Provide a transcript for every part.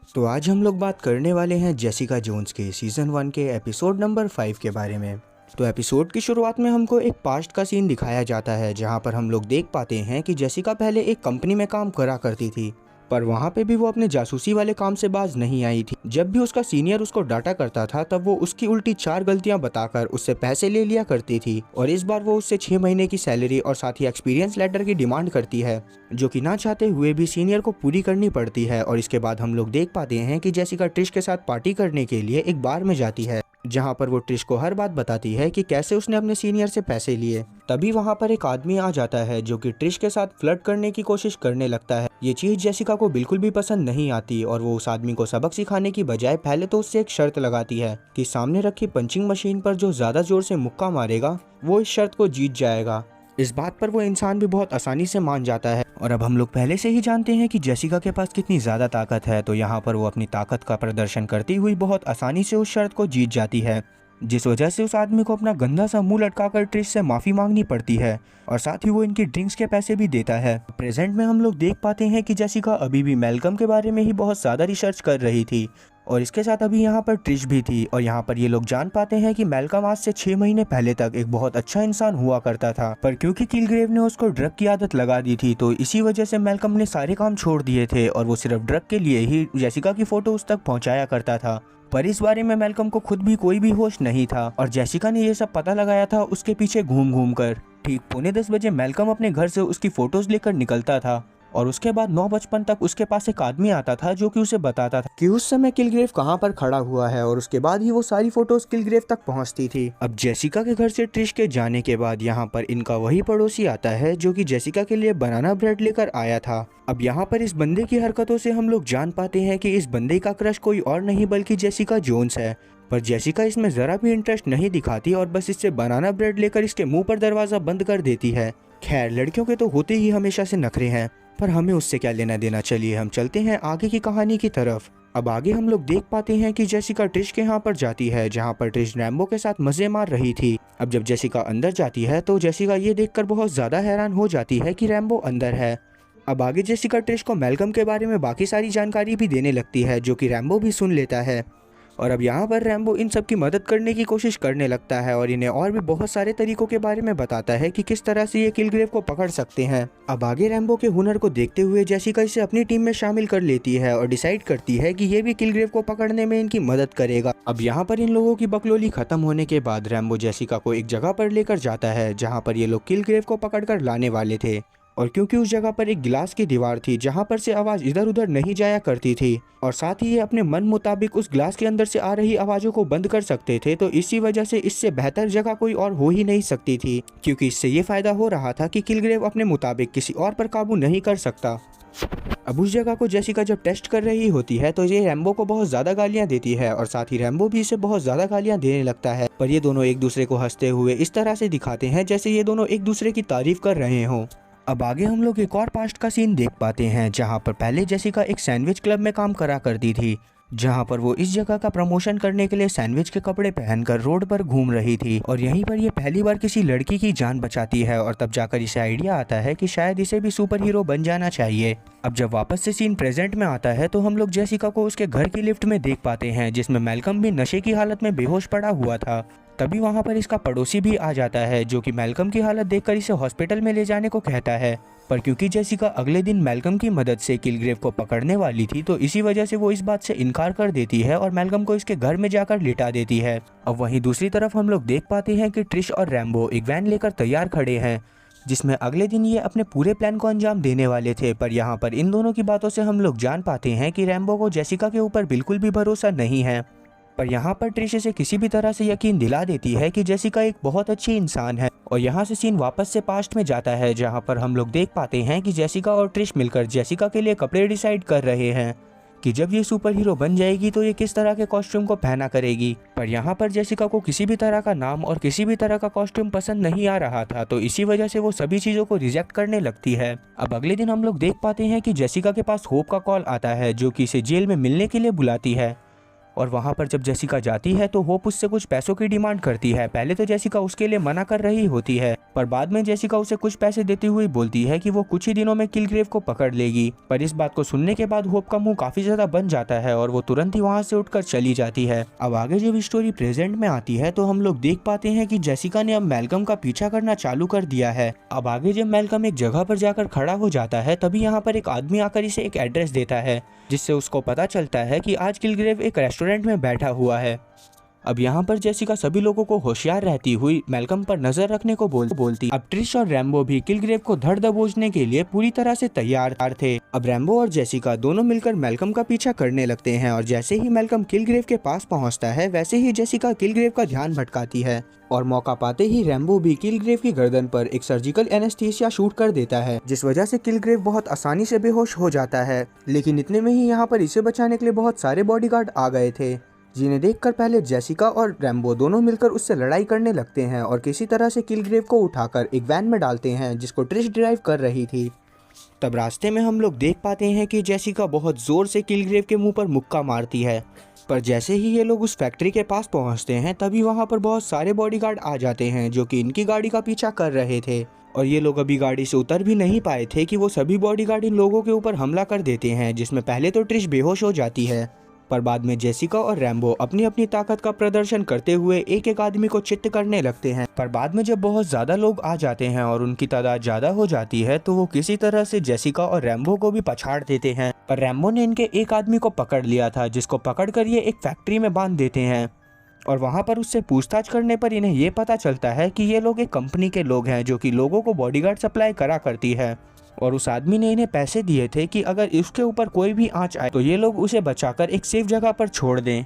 तो आज हम लोग बात करने वाले हैं जेसिका जोन्स के सीज़न 1 के एपिसोड नंबर 5 के बारे में। तो एपिसोड की शुरुआत में हमको एक पास्ट का सीन दिखाया जाता है जहां पर हम लोग देख पाते हैं कि जेसिका पहले एक कंपनी में काम करा करती थी, पर वहां पे भी वो अपने जासूसी वाले काम से बाज नहीं आई थी। जब भी उसका सीनियर उसको डांटा करता था तब वो उसकी उल्टी 4 गलतियां बताकर उससे पैसे ले लिया करती थी, और इस बार वो उससे 6 महीने की सैलरी और साथ ही एक्सपीरियंस लेटर की डिमांड करती है, जो कि ना चाहते हुए भी सीनियर को पूरी करनी पड़ती है। और इसके बाद हम लोग देख पाते हैं कि जेसिका ट्रिश के साथ पार्टी करने के लिए एक बार में जाती है, जहां पर वो ट्रिश को हर बात बताती है कि कैसे उसने अपने सीनियर से पैसे लिए। तभी वहां पर एक आदमी आ जाता है जो कि ट्रिश के साथ फ्लर्ट करने की कोशिश करने लगता है। ये चीज जेसिका को बिल्कुल भी पसंद नहीं आती और वो उस आदमी को सबक सिखाने की बजाय पहले तो उससे एक शर्त लगाती है कि सामने रखी पंचिंग मशीन पर जो ज्यादा जोर से मुक्का मारेगा वो इस शर्त को जीत जाएगा। इस बात पर वो इंसान भी बहुत आसानी से मान जाता है। और अब हम लोग पहले से ही जानते हैं कि जेसिका के पास कितनी ज़्यादा ताकत है, तो यहाँ पर वो अपनी ताकत का प्रदर्शन करती हुई बहुत आसानी से उस शर्त को जीत जाती है, जिस वजह से उस आदमी को अपना गंदा सा मुंह लटकाकर ट्रिश से माफ़ी मांगनी पड़ती है और साथ ही वो इनकी ड्रिंक्स के पैसे भी देता है। प्रेजेंट में हम लोग देख पाते हैं कि जेसिका अभी भी मैल्कम के बारे में ही बहुत ज़्यादा रिसर्च कर रही थी, और इसके साथ अभी यहाँ पर ट्रिश भी थी। और यहाँ पर ये लोग जान पाते हैं कि मैल्कम आज से 6 महीने पहले तक एक बहुत अच्छा इंसान हुआ करता था, पर क्योंकि किलग्रेव ने उसको ड्रग की आदत लगा दी थी तो इसी वजह से मैल्कम ने सारे काम छोड़ दिए थे और वो सिर्फ ड्रग के लिए ही जेसिका की फोटो उस तक पहुँचाया करता था। पर इस बारे में मैल्कम को खुद भी कोई भी होश नहीं था और जेसिका ने ये सब पता लगाया था उसके पीछे घूम घूम कर। ठीक 9:45 बजे मैल्कम अपने घर से उसकी फोटोज लेकर निकलता था और उसके बाद 9:55 तक उसके पास एक आदमी आता था जो कि उसे बताता था कि उस समय किलग्रेव कहाँ पर खड़ा हुआ है, और उसके बाद ही वो सारी फोटोज किलग्रेव तक पहुँचती थी। अब जेसिका के घर से ट्रिश के जाने के बाद यहाँ पर इनका वही पड़ोसी आता है जो कि जेसिका के लिए बनाना ब्रेड लेकर आया था। अब यहाँ पर इस बंदे की हरकतों से हम लोग जान पाते हैं कि इस बंदे का क्रश कोई और नहीं बल्कि जेसिका जोन्स है, पर जेसिका इसमें जरा भी इंटरेस्ट नहीं दिखाती और बस इससे बनाना ब्रेड लेकर इसके मुंह पर दरवाजा बंद कर देती है। खैर, लड़कियों के तो होते ही हमेशा से नखरे हैं, पर हमें उससे क्या लेना देना। चलिए हम चलते हैं आगे की कहानी की तरफ। अब आगे हम लोग देख पाते हैं कि जेसिका ट्रिश के यहाँ पर जाती है जहाँ पर ट्रिश रैम्बो के साथ मजे मार रही थी। अब जब जेसिका अंदर जाती है तो जेसिका ये देखकर बहुत ज्यादा हैरान हो जाती है कि रैम्बो अंदर है। अब आगे जेसिका ट्रिश को मैल्कम के बारे में बाकी सारी जानकारी भी देने लगती है जो कि रैम्बो भी सुन लेता है। और अब यहाँ पर रैम्बो इन सब की मदद करने की कोशिश करने लगता है और इन्हें और भी बहुत सारे तरीकों के बारे में बताता है कि किस तरह से ये किलग्रेव को पकड़ सकते हैं। अब आगे रैम्बो के हुनर को देखते हुए जेसिका इसे अपनी टीम में शामिल कर लेती है और डिसाइड करती है कि ये भी किलग्रेव को पकड़ने में इनकी मदद करेगा। अब यहाँ पर इन लोगों की बकलोली खत्म होने के बाद रैम्बो जेसिका को एक जगह पर लेकर जाता है जहाँ पर ये लोग किलग्रेव को पकड़ कर लाने वाले थे, और क्योंकि उस जगह पर एक गिलास की दीवार थी जहां पर से आवाज इधर उधर नहीं जाया करती थी, और साथ ही ये अपने मन मुताबिक उस गिलास के अंदर से आ रही आवाजों को बंद कर सकते थे, तो इसी वजह से इससे बेहतर जगह कोई और हो ही नहीं सकती थी, क्योंकि इससे ये फायदा हो रहा था कि किलग्रेव अपने मुताबिक किसी और पर काबू नहीं कर सकता। अब उस जगह को जेसिका जब टेस्ट कर रही होती है तो ये रैम्बो को बहुत ज्यादा गालियां देती है और साथ ही रैम्बो भी इसे बहुत ज्यादा गालियां देने लगता है, पर ये दोनों एक दूसरे को हंसते हुए इस तरह से दिखाते हैं जैसे ये दोनों एक दूसरे की तारीफ कर रहे हों। अब आगे हम लोग एक और पास्ट का सीन देख पाते हैं जहां पर पहले जेसिका एक सैंडविच क्लब में काम करा करती थी, जहां पर वो इस जगह का प्रमोशन करने के लिए सैंडविच के कपड़े पहनकर रोड पर घूम रही थी, और यहीं पर ये पहली बार किसी लड़की की जान बचाती है और तब जाकर इसे आइडिया आता है कि शायद इसे भी सुपर हीरो बन जाना चाहिए। अब जब वापस से सीन प्रेजेंट में आता है तो हम लोग जेसिका को उसके घर की लिफ्ट में देख पाते हैं जिसमें मैल्कम भी नशे की हालत में बेहोश पड़ा हुआ था। तभी वहां पर इसका पड़ोसी भी आ जाता है जो कि मैल्कम की हालत देखकर इसे हॉस्पिटल में ले जाने को कहता है, पर क्योंकि जेसिका अगले दिन मैल्कम की मदद से किलग्रेव को पकड़ने वाली थी तो इसी वजह से वो इस बात से इनकार कर देती है और मैल्कम को इसके घर में जाकर लिटा देती है। अब वहीं दूसरी तरफ हम लोग देख पाते हैं कि ट्रिश और रैम्बो एक वैन लेकर तैयार खड़े हैं जिसमें अगले दिन ये अपने पूरे प्लान को अंजाम देने वाले थे, पर यहाँ पर इन दोनों की बातों से हम लोग जान पाते हैं कि रैम्बो को जेसिका के ऊपर बिल्कुल भी भरोसा नहीं है। पर यहाँ पर ट्रिश इसे किसी भी तरह से यकीन दिला देती है कि जेसिका एक बहुत अच्छी इंसान है, और यहाँ से सीन वापस से पास्ट में जाता है जहाँ पर हम लोग देख पाते हैं कि जेसिका और ट्रिश मिलकर जेसिका के लिए कपड़े डिसाइड कर रहे हैं कि जब ये सुपर हीरो बन जाएगी तो ये किस तरह के कॉस्ट्यूम को पहना करेगी। पर यहाँ पर जेसिका को किसी भी तरह का नाम और किसी भी तरह का कॉस्ट्यूम पसंद नहीं आ रहा था, तो इसी वजह से वो सभी चीज़ों को रिजेक्ट करने लगती है। अब अगले दिन हम लोग देख पाते हैं कि जेसिका के पास होप का कॉल आता है जो कि इसे जेल में मिलने के लिए बुलाती है, और वहाँ पर जब जेसिका जाती है तो होप उससे कुछ पैसों की डिमांड करती है। पहले तो जेसिका उसके लिए मना कर रही होती है, पर बाद में जेसिका उसे कुछ पैसे देती हुई बोलती है कि वो कुछ ही दिनों में किलग्रेव को पकड़ लेगी। पर इस बात को सुनने के बाद होप का मुंह काफी ज्यादा बन जाता है और वो तुरंत ही वहाँ से उठकर चली जाती है। अब आगे जब स्टोरी प्रेजेंट में आती है तो हम लोग देख पाते हैं कि जेसिका ने अब मैल्कम का पीछा करना चालू कर दिया है। अब आगे जब मैल्कम एक जगह पर जाकर खड़ा हो जाता है तभी यहाँ पर एक आदमी आकर इसे एक एड्रेस देता है, जिससे उसको पता चलता है कि आज किलग्रेव एक रेस्टोरेंट में बैठा हुआ है। अब यहाँ पर जेसिका सभी लोगों को होशियार रहती हुई मैल्कम पर नजर रखने को बोलती। अब ट्रिश और रैम्बो भी किलग्रेव को धड़ दबोचने के लिए पूरी तरह से तैयार थे। अब रैम्बो और जेसिका दोनों मिलकर मैल्कम का पीछा करने लगते हैं और जैसे ही मैल्कम किलग्रेव के पास पहुँचता है वैसे ही जेसिका किलग्रेव का ध्यान भटकाती है और मौका पाते ही रैम्बो भी किलग्रेव की गर्दन पर एक सर्जिकल एनेस्थीसिया शूट कर देता है, जिस वजह से किलग्रेव बहुत आसानी से बेहोश हो जाता है। लेकिन इतने में ही यहाँ पर इसे बचाने के लिए बहुत सारे बॉडीगार्ड आ गए थे, जिन्हें देखकर पहले जेसिका और रैम्बो दोनों मिलकर उससे लड़ाई करने लगते हैं और किसी तरह से किलग्रेव को उठाकर एक वैन में डालते हैं जिसको ट्रिश ड्राइव कर रही थी। तब रास्ते में हम लोग देख पाते हैं कि जेसिका बहुत जोर से किलग्रेव के मुंह पर मुक्का मारती है, पर जैसे ही ये लोग उस फैक्ट्री के पास पहुंचते हैं तभी वहां पर बहुत सारे बॉडीगार्ड आ जाते हैं जो कि इनकी गाड़ी का पीछा कर रहे थे और ये लोग अभी गाड़ी से उतर भी नहीं पाए थे कि वो सभी बॉडीगार्ड इन लोगों के ऊपर हमला कर देते हैं, जिसमें पहले तो ट्रिश बेहोश हो जाती है, पर बाद में जेसिका और रैम्बो अपनी अपनी ताकत का प्रदर्शन करते हुए एक एक आदमी को चित्त करने लगते हैं। पर बाद में जब बहुत ज्यादा लोग आ जाते हैं और उनकी तादाद ज्यादा हो जाती है तो वो किसी तरह से जेसिका और रैम्बो को भी पछाड़ देते हैं। पर रैम्बो ने इनके एक आदमी को पकड़ लिया था, जिसको पकड़कर ये एक फैक्ट्री में बांध देते हैं और वहां पर उससे पूछताछ करने पर इन्हें ये पता चलता है कि ये लोग एक कंपनी के लोग हैं जो कि लोगों को बॉडीगार्ड सप्लाई करा करती है और उस आदमी ने इन्हें पैसे दिए थे कि अगर इसके ऊपर कोई भी आंच आए तो ये लोग उसे बचाकर एक सेफ जगह पर छोड़ दें।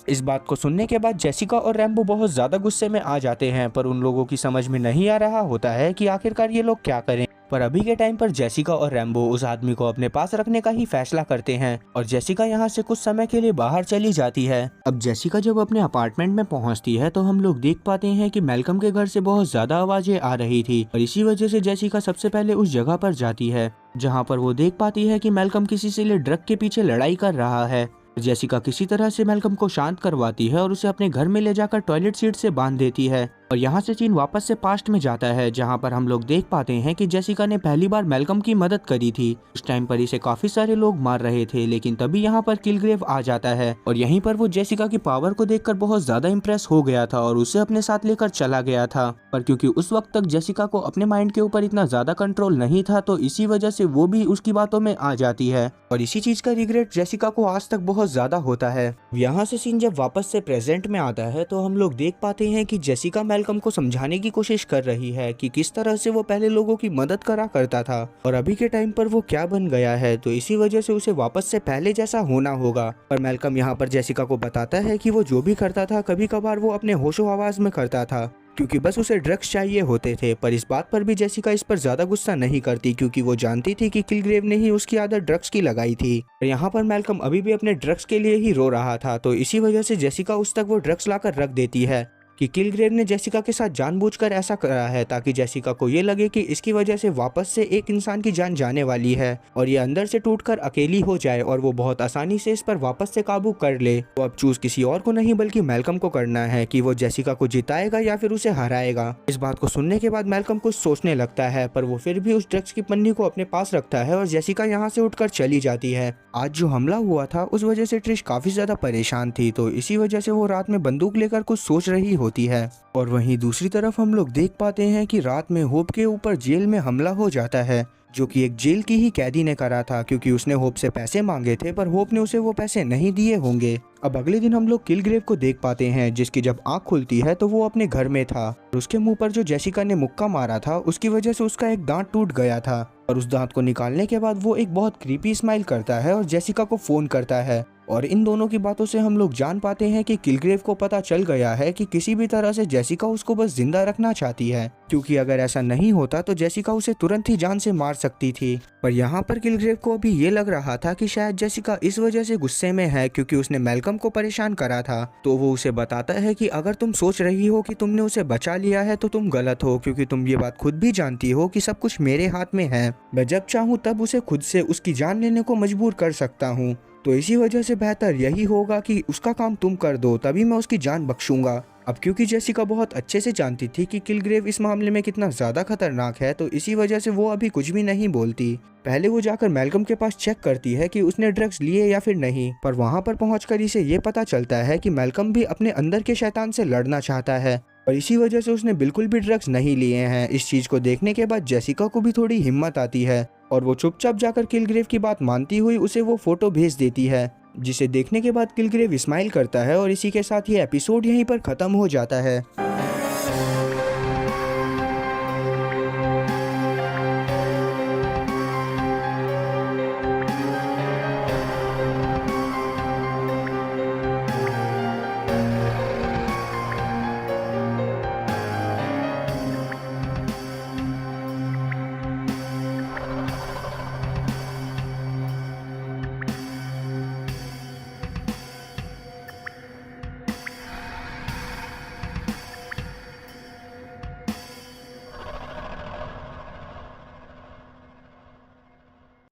इस बात को सुनने के बाद जेसिका और रैम्बो बहुत ज़्यादा गुस्से में आ जाते हैं, पर उन लोगों की समझ में नहीं आ रहा होता है कि आखिरकार ये लोग क्या करें। पर अभी के टाइम पर जेसिका और रैम्बो उस आदमी को अपने पास रखने का ही फैसला करते हैं और जेसिका यहाँ से कुछ समय के लिए बाहर चली जाती है। अब जेसिका जब अपने अपार्टमेंट में पहुँचती है तो हम लोग देख पाते हैं कि मैल्कम के घर से बहुत ज्यादा आवाजें आ रही थी और इसी वजह से जेसिका सबसे पहले उस जगह पर जाती है जहाँ पर वो देख पाती है कि मैल्कम किसी से लिए ड्रग के पीछे लड़ाई कर रहा है। जेसिका किसी तरह से मैल्कम को शांत करवाती है और उसे अपने घर में ले जाकर टॉयलेट सीट से बांध देती है और यहाँ से सीन वापस से पास्ट में जाता है जहाँ पर हम लोग देख पाते हैं कि जेसिका ने पहली बार मैल्कम की मदद करी थी। उस टाइम पर इसे काफी सारे लोग मार रहे थे, लेकिन तभी यहाँ पर किलग्रेव आ जाता है और यहीं पर वो जेसिका की पावर को देखकर बहुत ज्यादा इम्प्रेस हो गया था और उसे अपने साथ लेकर चला गया था। पर क्योंकि उस वक्त तक जेसिका को अपने माइंड के ऊपर इतना ज्यादा कंट्रोल नहीं था तो इसी वजह से वो भी उसकी बातों में आ जाती है और इसी चीज का रिग्रेट जेसिका को आज तक बहुत ज्यादा होता है। यहाँ से सीन जब वापस से प्रेजेंट में आता है तो हम लोग देख पाते हैं कि जेसिका मैल्कम को समझाने की कोशिश कर रही है कि किस तरह से वो पहले लोगों की मदद करा करता था और अभी के टाइम पर वो क्या बन गया है, तो इसी वजह से उसे वापस से पहले जैसा होना होगा। पर मैल्कम यहाँ पर जेसिका को बताता है कि वो जो भी करता था कभी कभार वो अपने होशो आवाज में करता था क्योंकि बस उसे ड्रग्स चाहिए होते थे। पर इस बात पर भी जेसिका इस पर ज्यादा गुस्सा नहीं करती क्योंकि वो जानती थी कि किलग्रेव ने ही उसकी आदत ड्रग्स की लगाई थी। यहाँ पर मैल्कम अभी भी अपने ड्रग्स के लिए ही रो रहा था तो इसी वजह से जेसिका उस तक वो ड्रग्स लाकर रख देती है कि किलग्रेव ने जेसिका के साथ जानबूझकर ऐसा करा है ताकि जेसिका को ये लगे कि इसकी वजह से वापस से एक इंसान की जान जाने वाली है और ये अंदर से टूटकर अकेली हो जाए और वो बहुत आसानी से इस पर वापस से काबू कर ले। तो अब चूज किसी और को नहीं बल्कि मैल्कम को करना है कि वो जेसिका को जिताएगा या फिर उसे हराएगा। इस बात को सुनने के बाद मैल्कम कुछ सोचने लगता है पर वो फिर भी उस ड्रग्स की पन्नी को अपने पास रखता है और जेसिका यहाँ से उठकर चली जाती है। आज जो हमला हुआ था उस वजह से ट्रिश काफी ज्यादा परेशान थी तो इसी वजह से वो रात में बंदूक लेकर कुछ सोच रही होती है। और वहीं दूसरी तरफ हम लोग देख पाते हैं कि रात में होप के ऊपर जेल में हमला हो जाता है जो कि एक जेल की ही कैदी ने करा था क्योंकि उसने होप से पैसे मांगे थे पर होप ने उसे वो पैसे नहीं दिए होंगे। अब अगले दिन हम लोग किलग्रेव को देख पाते हैं जिसकी जब आंख खुलती है तो वो अपने घर में था और उसके मुंह पर जो जेसिका ने मुक्का मारा था उसकी वजह से उसका एक दांत टूट गया था और उस दांत को निकालने के बाद वो एक बहुत क्रीपी स्माइल करता है और जेसिका को फोन करता है और इन दोनों की बातों से हम लोग जान पाते हैं कि किलग्रेव को पता चल गया है कि किसी भी तरह से जेसिका उसको बस जिंदा रखना चाहती है क्योंकि अगर ऐसा नहीं होता तो जेसिका उसे तुरंत ही जान से मार सकती थी। पर यहाँ पर किलग्रेव को अभी ये लग रहा था कि शायद जेसिका इस वजह से गुस्से में है क्योंकि उसने मैल्कम को परेशान करा था। तो वो उसे बताता है कि अगर तुम सोच रही हो कि तुमने उसे बचा लिया है तो तुम गलत हो क्योंकि तुम ये बात खुद भी जानती हो कि सब कुछ मेरे हाथ में है। मैं जब चाहूँ तब उसे खुद से उसकी जान लेने को मजबूर कर सकता हूँ। तो इसी वजह से बेहतर यही होगा कि उसका काम तुम कर दो, तभी मैं उसकी जान बख्शूंगा। अब क्योंकि जेसिका बहुत अच्छे से जानती थी कि किलग्रेव इस मामले में कितना ज़्यादा खतरनाक है, तो इसी वजह से वो अभी कुछ भी नहीं बोलती। पहले वो जाकर मैल्कम के पास चेक करती है कि उसने ड्रग्स लिए या फिर नहीं, पर वहाँ पर पहुँचकर इसे ये पता चलता है कि मैल्कम भी अपने अंदर के शैतान से लड़ना चाहता है और इसी वजह से उसने बिल्कुल भी ड्रग्स नहीं लिए हैं। इस चीज़ को देखने के बाद जेसिका को भी थोड़ी हिम्मत आती है और वो चुपचाप जाकर किलग्रेव की बात मानती हुई उसे वो फोटो भेज देती है, जिसे देखने के बाद किलग्रेव स्माइल करता है और इसी के साथ ये एपिसोड यहीं पर ख़त्म हो जाता है।